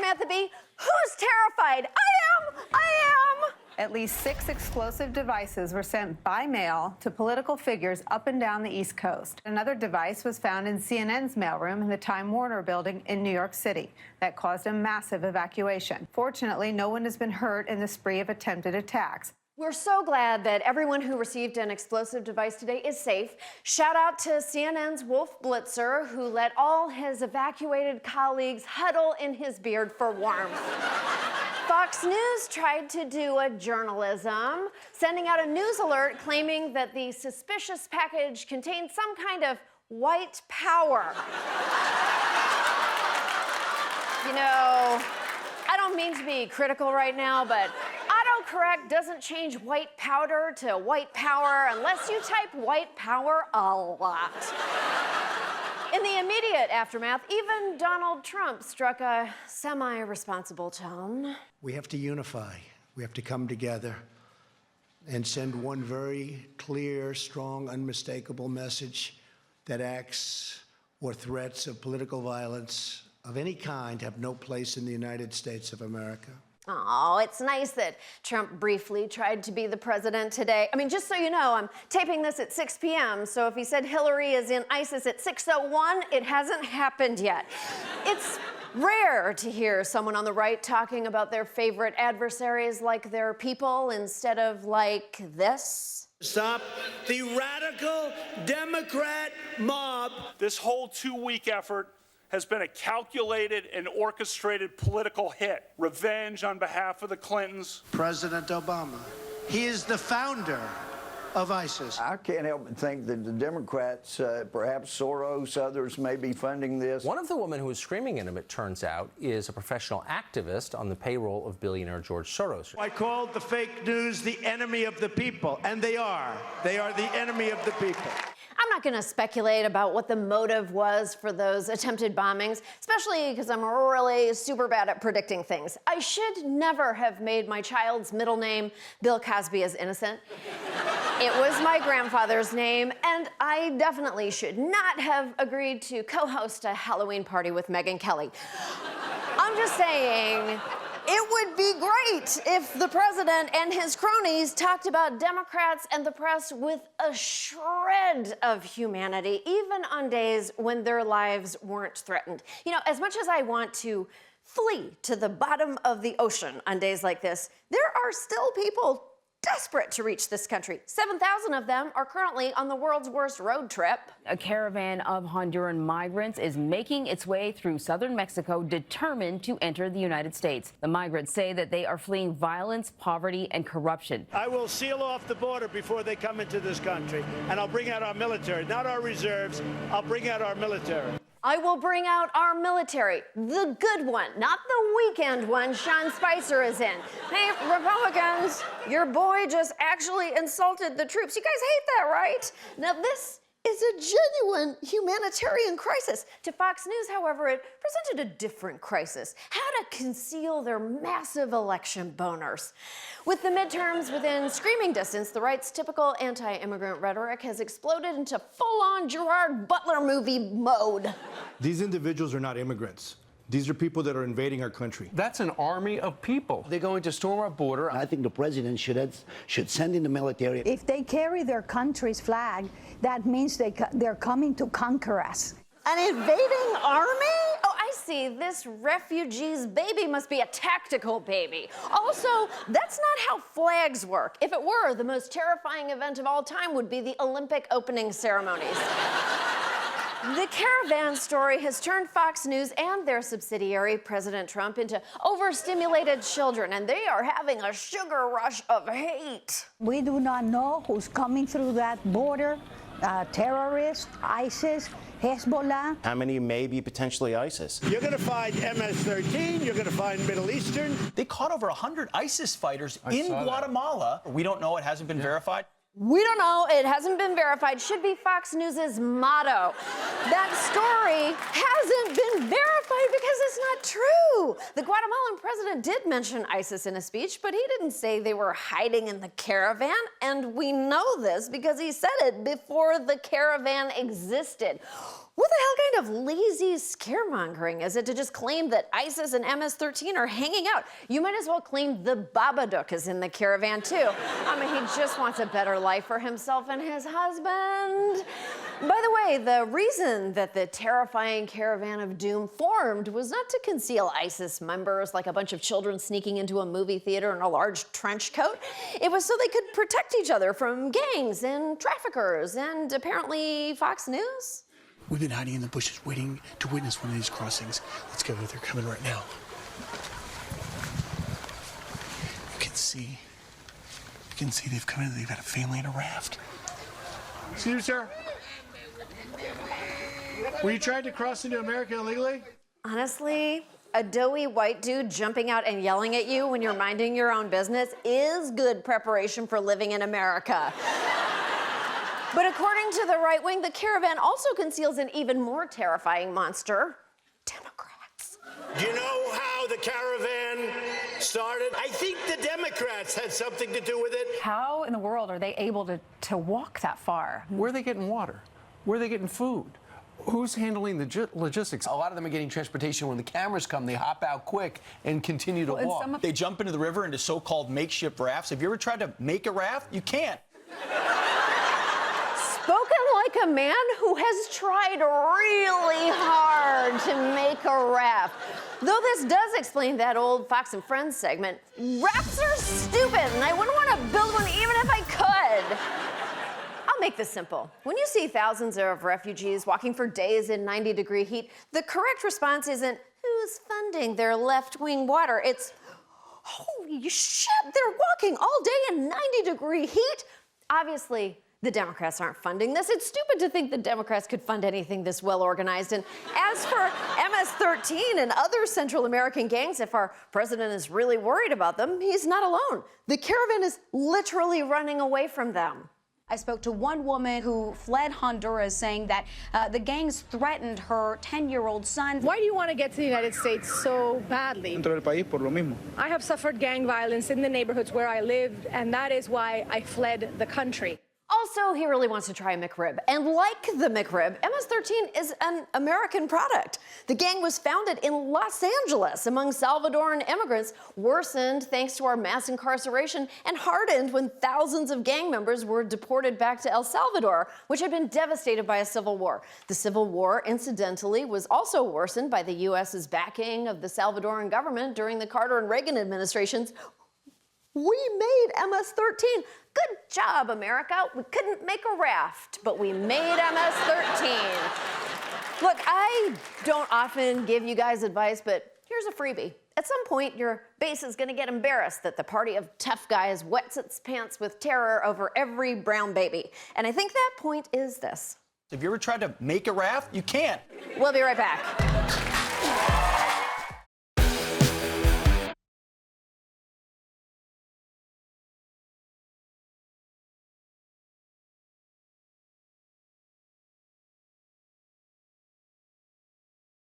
Samantha Bee. Who's terrified? I am! At least 6 explosive devices were sent by mail to political figures up and down the East Coast. Another device was found in CNN's mailroom in the Time Warner building in New York City. That caused a massive evacuation. Fortunately, no one has been hurt in the spree of attempted attacks. We're so glad that everyone who received an explosive device today is safe. Shout out to CNN's Wolf Blitzer, who let all his evacuated colleagues huddle in his beard for warmth. Fox News tried to do a journalism, sending out a news alert claiming that the suspicious package contained some kind of white power. You know, I don't mean to be critical right now, but autocorrect doesn't change white powder to white power unless you type white power a lot. In the immediate aftermath, even Donald Trump struck a semi-responsible tone. We have to unify. We have to come together and send one very clear, strong, unmistakable message that acts or threats of political violence of any kind have no place in the United States of America. Oh, it's nice that Trump briefly tried to be the president today. I mean, just so you know, I'm taping this at 6 p.m., so if he said Hillary is in ISIS at 6:01, it hasn't happened yet. It's rare to hear someone on the right talking about their favorite adversaries like they're people instead of like this. Stop the radical Democrat mob. This whole 2-week effort has been a calculated and orchestrated political hit. Revenge on behalf of the Clintons. President Obama, he is the founder of ISIS. I can't help but think that the Democrats, perhaps Soros, others may be funding this. One of the women who was screaming at him, it turns out, is a professional activist on the payroll of billionaire George Soros. I called the fake news the enemy of the people, and they are. They are the enemy of the people. I'm not going to speculate about what the motive was for those attempted bombings, especially because I'm really super bad at predicting things. I should never have made my child's middle name Bill Cosby as innocent. It was my grandfather's name, and I definitely should not have agreed to co-host a Halloween party with Megyn Kelly. I'm just saying, it would be great if the president and his cronies talked about Democrats and the press with a shred of humanity, even on days when their lives weren't threatened. You know, as much as I want to flee to the bottom of the ocean on days like this, there are still people desperate to reach this country. 7,000 of them are currently on the world's worst road trip. A caravan of Honduran migrants is making its way through southern Mexico, determined to enter the United States. The migrants say that they are fleeing violence, poverty, and corruption. I will seal off the border before they come into this country, and I'll bring out our military, not our reserves. I'll bring out our military. I will bring out our military, the good one, not the weekend one Sean Spicer is in. Hey, Republicans, your boy just actually insulted the troops. You guys hate that, right? Now, this is a genuine humanitarian crisis. To Fox News, however, it presented a different crisis: how to conceal their massive election boners. With the midterms within screaming distance, the right's typical anti-immigrant rhetoric has exploded into full-on Gerard Butler movie mode. These individuals are not immigrants. These are people that are invading our country. That's an army of people. They're going to storm our border. I think the president should send in the military. If they carry their country's flag, that means they're coming to conquer us. An invading army? Oh, I see. This refugee's baby must be a tactical baby. Also, that's not how flags work. If it were, the most terrifying event of all time would be the Olympic opening ceremonies. The caravan story has turned Fox News and their subsidiary, President Trump, into overstimulated children, and they are having a sugar rush of hate. We do not know who's coming through that border, terrorists, ISIS, Hezbollah. How many may be potentially ISIS? You're going to find MS-13. You're going to find Middle Eastern. They caught over 100 ISIS fighters in Guatemala. We don't know. It hasn't been verified. We don't know, it hasn't been verified, should be Fox News' motto. That story hasn't been verified because it's not true. The Guatemalan president did mention ISIS in a speech, but he didn't say they were hiding in the caravan, and we know this because he said it before the caravan existed. What the hell kind of lazy scaremongering is it to just claim that ISIS and MS-13 are hanging out? You might as well claim the Babadook is in the caravan too. I mean, he just wants a better life for himself and his husband. By the way, the reason that the terrifying caravan of doom formed was not to conceal ISIS members like a bunch of children sneaking into a movie theater in a large trench coat. It was so they could protect each other from gangs and traffickers and apparently Fox News. We've been hiding in the bushes waiting to witness one of these crossings. Let's go. They're coming right now. You can see they've come in. They've got a family in a raft. Excuse me, sir. Were you trying to cross into America illegally? Honestly, a doughy white dude jumping out and yelling at you when you're minding your own business is good preparation for living in America. But according to the right wing, the caravan also conceals an even more terrifying monster, Democrats. Do you know how the caravan started? I think the Democrats had something to do with it. How in the world are they able to walk that far? Where are they getting water? Where are they getting food? Who's handling the logistics? A lot of them are getting transportation. When the cameras come, they hop out quick and continue to walk. They jump into the river into so-called makeshift rafts. Have you ever tried to make a raft? You can't. Spoken like a man who has tried really hard to make a raft. Though this does explain that old Fox and Friends segment, rafts are stupid and I wouldn't want to build one even if I could. I'll make this simple. When you see thousands of refugees walking for days in 90-degree heat, the correct response isn't, who's funding their left-wing water? It's, holy shit, they're walking all day in 90-degree heat? Obviously, the Democrats aren't funding this. It's stupid to think the Democrats could fund anything this well organized. And as for MS-13 and other Central American gangs, if our president is really worried about them, he's not alone. The caravan is literally running away from them. I spoke to one woman who fled Honduras saying that the gangs threatened her 10-year-old son. Why do you want to get to the United States so badly? I have suffered gang violence in the neighborhoods where I lived, and that is why I fled the country. Also, he really wants to try a McRib. And like the McRib, MS-13 is an American product. The gang was founded in Los Angeles among Salvadoran immigrants, worsened thanks to our mass incarceration, and hardened when thousands of gang members were deported back to El Salvador, which had been devastated by a civil war. The civil war, incidentally, was also worsened by the U.S.'s backing of the Salvadoran government during the Carter and Reagan administrations. We made MS-13. Good job, America. We couldn't make a raft, but we made MS-13. Look, I don't often give you guys advice, but here's a freebie. At some point, your base is gonna get embarrassed that the party of tough guys wets its pants with terror over every brown baby. And I think that point is this. Have you ever tried to make a raft? You can't. We'll be right back.